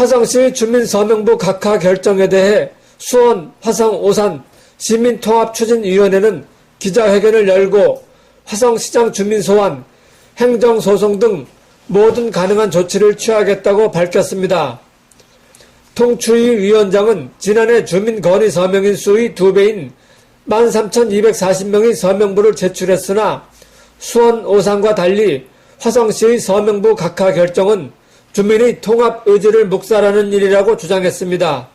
화성시 주민서명부 각하 결정에 대해 수원, 화성, 오산 시민통합추진위원회는 기자회견을 열고 화성시장 주민소환, 행정소송 등 모든 가능한 조치를 취하겠다고 밝혔습니다. 통추위 위원장은 지난해 주민건의 서명인 수의 2배인 13,240명의 서명부를 제출했으나 수원, 오산과 달리 화성시의 서명부 각하 결정은 주민의 통합 의지를 묵살하는 일이라고 주장했습니다.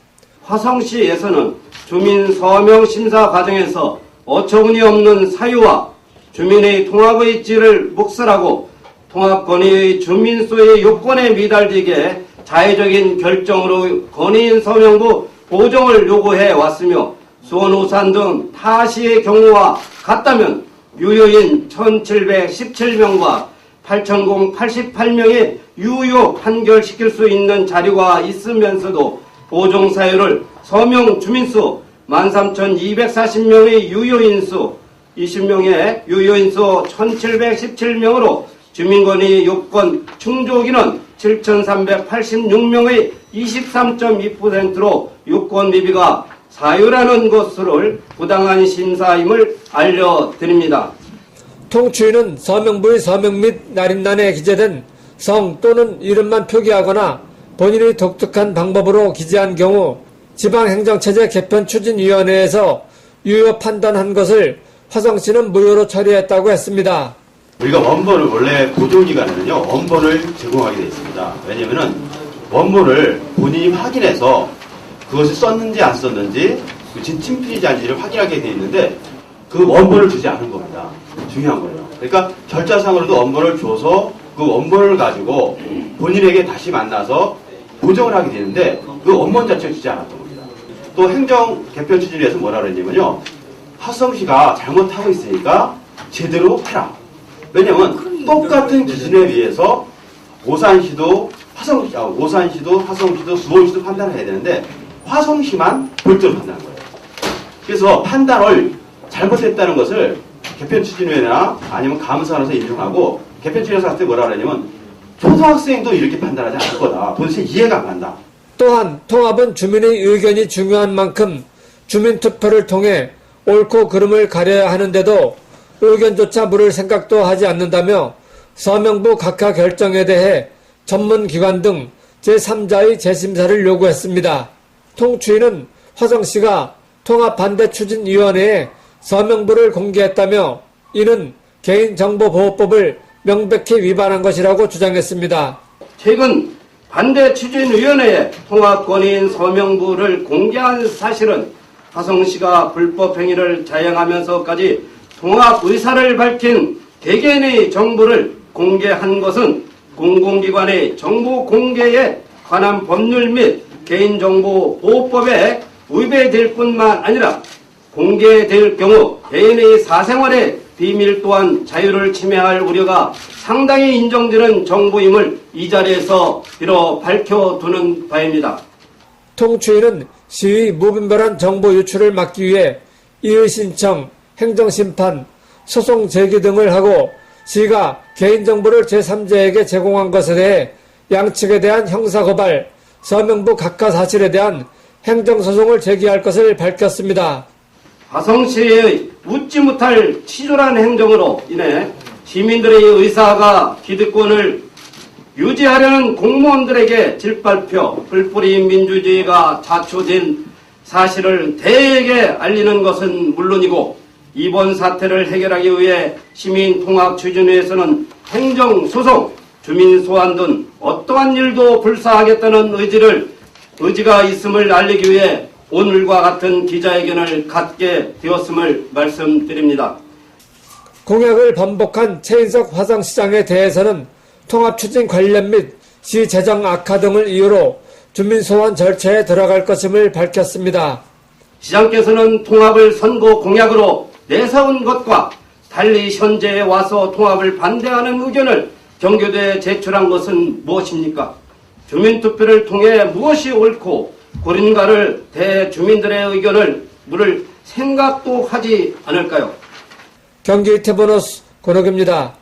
화성시에서는 주민 서명 심사 과정에서 어처구니 없는 사유와 주민의 통합 의지를 묵살하고 통합 건의의 주민수의 요건에 미달되게 자의적인 결정으로 건의인 서명부 보정을 요구해 왔으며 수원, 오산 등 타시의 경우와 같다면 유효인 1,717명과 8,088명의 유효 판결시킬 수 있는 자료가 있으면서도 보정 사유를 서명 주민수 13,240명의 유효인수 20명의 유효인수 1,717명으로 주민건의 요건 충족인은 7,386명의 23.2%로 요건 미비가 사유라는 것을 부당한 심사임을 알려드립니다. 통추위는 서명부의 서명 및 날인란에 기재된 성 또는 이름만 표기하거나 본인의 독특한 방법으로 기재한 경우 지방행정체제 개편추진위원회에서 유효 판단한 것을 화성시는 무효로 처리했다고 했습니다. 우리가 원본을 원래 보존기관에는요 원본을 제공하게 되어 있습니다. 왜냐하면 원본을 본인이 확인해서 그것을 썼는지 안 썼는지 친필이지 아닌지를 확인하게 되어 있는데 그 원본을 주지 않은 겁니다. 중요한 거예요. 그러니까 절차상으로도 원본을 줘서 그 원본을 가지고 본인에게 다시 만나서 보정을 하게 되는데 그 원본 자체를 주지 않았던 겁니다. 또 행정 개편 추진위에서 뭐라 그랬냐면요. 화성시가 잘못하고 있으니까 제대로 해라. 왜냐면 똑같은 기준에 의해서 오산시도 화성시도 수원시도 판단을 해야 되는데 화성시만 별도로 판단한 거예요. 그래서 판단을 잘못했다는 것을 개편추진위나 아니면 감사원에서 인정하고 개편추진위에서 할 때 뭐라 그러냐면 초등학생도 이렇게 판단하지 않을 거다. 도대체 이해가 안 간다. 또한 통합은 주민의 의견이 중요한 만큼 주민투표를 통해 옳고 그름을 가려야 하는데도 의견조차 물을 생각도 하지 않는다며 서명부 각하 결정에 대해 전문기관 등 제3자의 재심사를 요구했습니다. 통추위는 화성시가 통합반대추진위원회에 서명부를 공개했다며 이는 개인정보보호법을 명백히 위반한 것이라고 주장했습니다. 최근 반대추진위원회에 통합건의인 서명부를 공개한 사실은 화성시가 불법행위를 자행하면서까지 통합 의사를 밝힌 개개인의 정보를 공개한 것은 공공기관의 정보 공개에 관한 법률 및 개인정보보호법에 위배될 뿐만 아니라 공개될 경우 개인의 사생활의 비밀 또한 자유를 침해할 우려가 상당히 인정되는 정보임을 이 자리에서 빌어 밝혀두는 바입니다. 통추위는 시의 무분별한 정보 유출을 막기 위해 이의 신청, 행정심판, 소송 제기 등을 하고 시가 개인정보를 제3자에게 제공한 것에 대해 양측에 대한 형사고발, 서명부 각하 사실에 대한 행정소송을 제기할 것을 밝혔습니다. 화성시의 웃지 못할 치졸한 행정으로 인해 시민들의 의사가 기득권을 유지하려는 공무원들에게 질발표 불뿌리 민주주의가 자초된 사실을 대에게 알리는 것은 물론이고 이번 사태를 해결하기 위해 시민통합추진위에서는 행정소송, 주민소환 등 어떠한 일도 불사하겠다는 의지가 있음을 알리기 위해 오늘과 같은 기자회견을 갖게 되었음을 말씀드립니다. 공약을 반복한 최인석 화성시장에 대해서는 통합추진 관련 및 시 재정 악화 등을 이유로 주민소환 절차에 들어갈 것임을 밝혔습니다. 시장께서는 통합을 선거 공약으로 내세운 것과 달리 현재에 와서 통합을 반대하는 의견을 경교도에 제출한 것은 무엇입니까? 주민투표를 통해 무엇이 옳고 그른가를 대주민들의 의견을 물을 생각도 하지 않을까요? 경기 이태보너스 권옥입니다.